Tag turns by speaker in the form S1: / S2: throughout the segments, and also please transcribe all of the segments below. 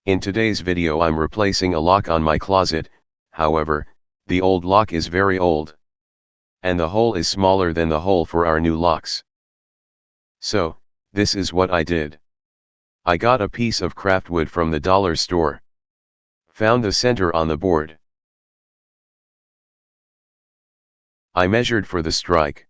S1: In today's video I'm replacing a lock on my closet, however, the old lock is very old. And the hole is smaller than the hole for our new locks. So, this is what I did. I got a piece of craft wood from the dollar store. Found the center on the board. I measured for the strike.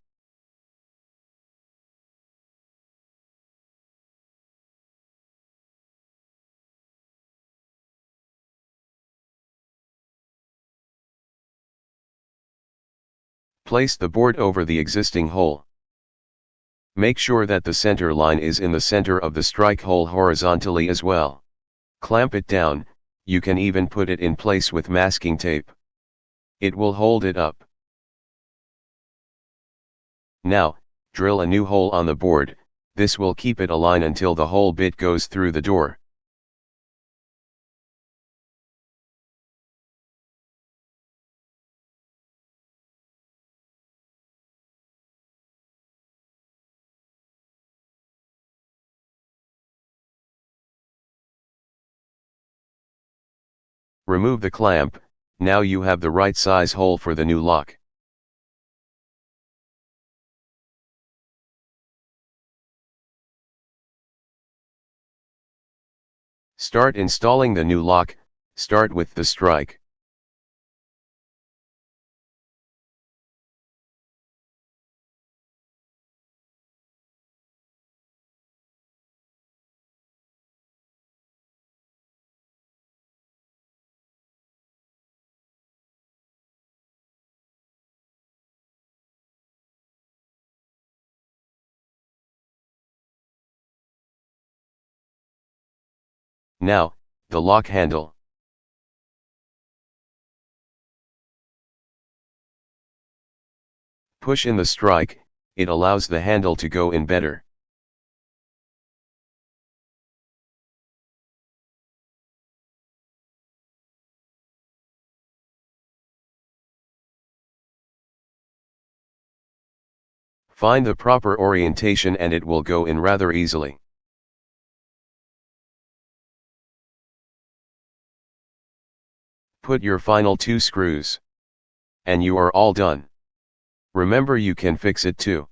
S1: Place the board over the existing hole. Make sure that the center line is in the center of the strike hole horizontally as well. Clamp it down, you can even put it in place with masking tape. It will hold it up. Now, drill a new hole on the board, this will keep it aligned until the whole bit goes through the door. Remove the clamp, now you have the right size hole for the new lock. Start installing the new lock, start with the strike. Now, the lock handle. Push in the strike, it allows the handle to go in better. Find the proper orientation and it will go in rather easily. Put your final 2 screws. And you are all done. Remember, you can fix it too.